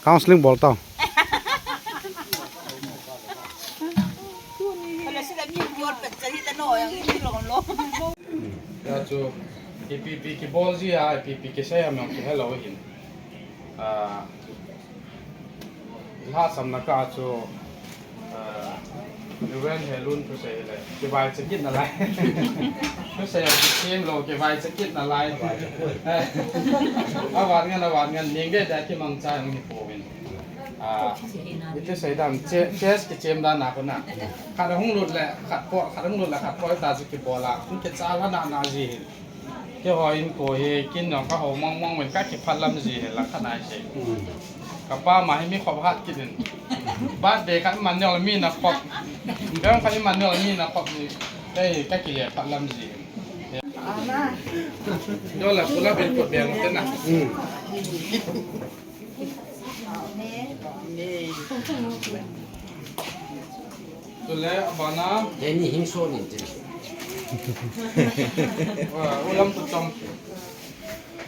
counseling bol tau ya chu PPP ki bol ji a PPP ke sai am ki hello hin la sam na ka chu wen he lun tu sai le ke vaiจะกินอะไรtu saiเกมโลke vaiจะกินอะไรอาวาดงันเนียงได้แต่ที่มังใจมันนี่โปเป็นวิธีใส่ดำเจสกับเจมด้านหน้าคนน่ะขัดห้องรุดแหละขัดห้องรุดแหละขัดปล่อยตาสกิบอลละมันจะจ้าละนาจีเกี่ยวหอยโกเฮกินอย่างเขามองเหมือนกับกิพัดลำจีเห็นลักษณะเฉยกับป้ามาให้มีขอบพัดกินบ้านเด็กขันมันเนี่ยเรามีนะขอบเรื่องขันมันเนี่ยเรามีนะขอบได้แค่กี่เหลี่ยพัดลำจีเดี๋ยวแหละคุณเราเป็นกดเบียงกันนะตัวเล็กบ้านะเดี๋ยวนี้หิ้งโซนี่จริงว่าอุลัมตุจอม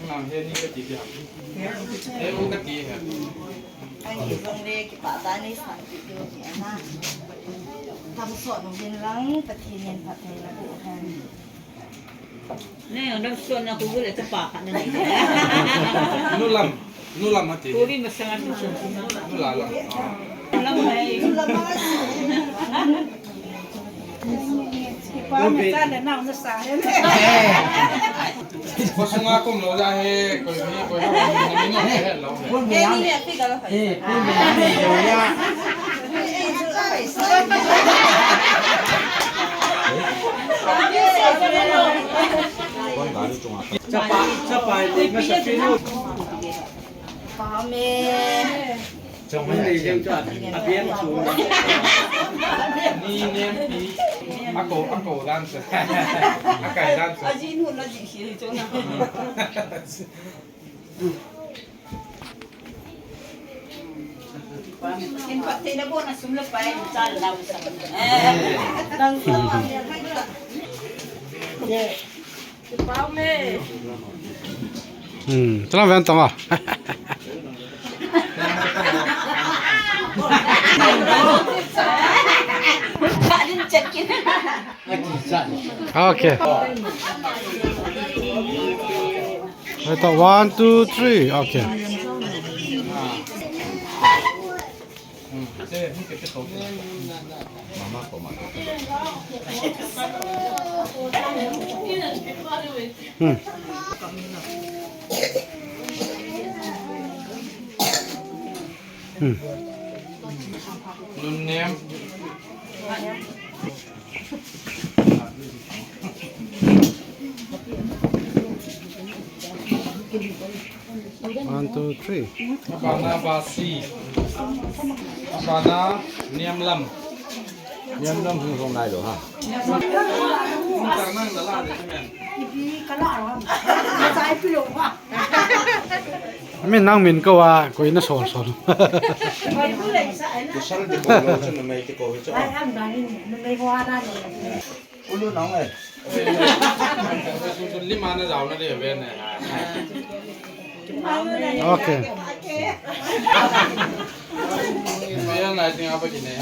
น้ำเฮนี่ก็ตีเดียวอุก็ตีเหรอไอ้อยู่ตรงเล็กป่าตาในสายติดอยู่เนี่ยนะทำสวนของเย็นลังตะเคียนผัดไทยนะผู้แทนนี่เราส่วนเราคุยเลยจะปากกันนั่นเองนู่นลำมาตีคุยมาสังกัดนู่นลำลำอะไรป้าไม่จ้าเลยน้ำจะสายเลยพอช่วงอาคมเราจะให้คุยนี่นี่ให้เราเนี่ยนี่พี่ก็แล้วค่ะพี่มีเดี๋ยวเนี่ยจะไปเด็กมาสักทีนู้นป้าเมย์จะไม่ได้ยังจัดเบี้ยสูงนี่เนี่ยปีอาโกด้านเสืออาไก่ด้านเสืออาจีนุ่นอาจีขี้จงนะเห็นผัดไทยนะพวกนั้นสุ่มละไปจานเราสั่งดังสั่งเนี่ยป้าเมย์ตลอดวันต่อมาโอเคไปต่อ1 2 3โอเคเจ๊นี่เก็บโต๊ะมาประมาณนุ่มเนียม1 2 3บานาบาซีบานาเนียมลำยังต้องพึ่งตรงไหนหรอฮะจากนั่งตลาดเลยใช่ไหมพี่ก็ล่าว่าไม่ใช่พี่หลงว่ะไม่นั่งมินก็ว่ากูอินสอนไม่พูดเลยใช่ไหมกูสั่งจะบอกฉันไม่จะโกวิจไม่ทำได้มันไม่ว่าได้เลยกูรู้น้องเลยสุดลิมานะเจ้านั่นเองเว้ยเนี่ยโอเคไม่ยังไงจริงเอาไปกินเนี่ย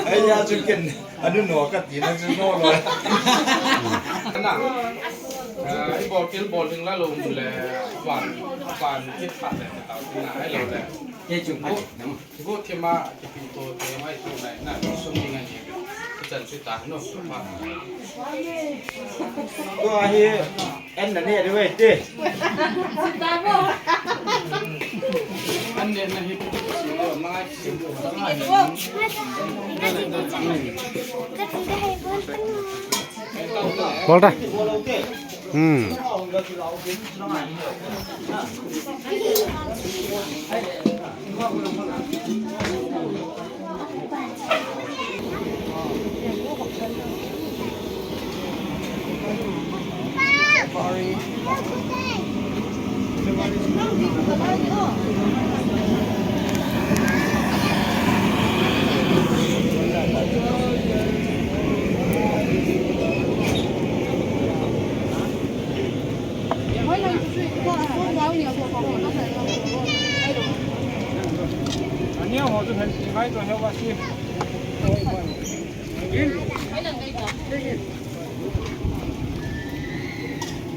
ไอ้ยาจุกันอันนู้นหนูกัดกินนั่นจะโน่เลยน่ะไอ้บอลกินบอลถึงแล้วลงดูแลฝันคิดฝันเลยแต่เราที่ไหนให้เราเลยเจ้าจุ๊บพวกที่มาที่เป็นตัวเองให้ตัวไหนน่ะสมยิงไงเนี่ยจันทร์สุดตาโน้ตสุดฟ้าก็ไอ้เอ็นนั่นเนี่ยด้วยดิอันนี้นะฮิปโปสิโลมาสิโลมาบอลได้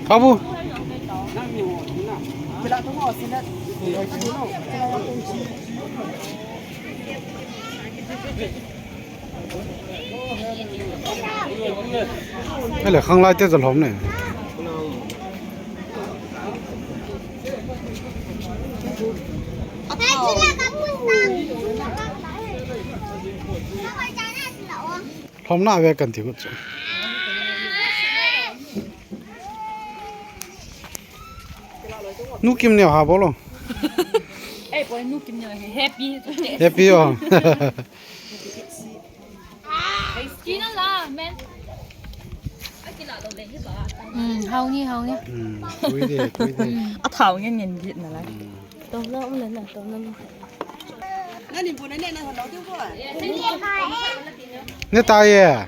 Kamu? Cái là không lai tiết giật hóm này. Hóm nào về cần thì có chỗ. Nu kim nèo hà bố luôn. Ê, bố nu kim nhờ happy. Happy à? Chín là men. Hầu nhỉ. Quý đi. À thầu nghe nhìn diện là lấy. Tôm nó cũng lên là tôm nó. Nó đi buồn này nó nó tiêu quá. Nè tai à?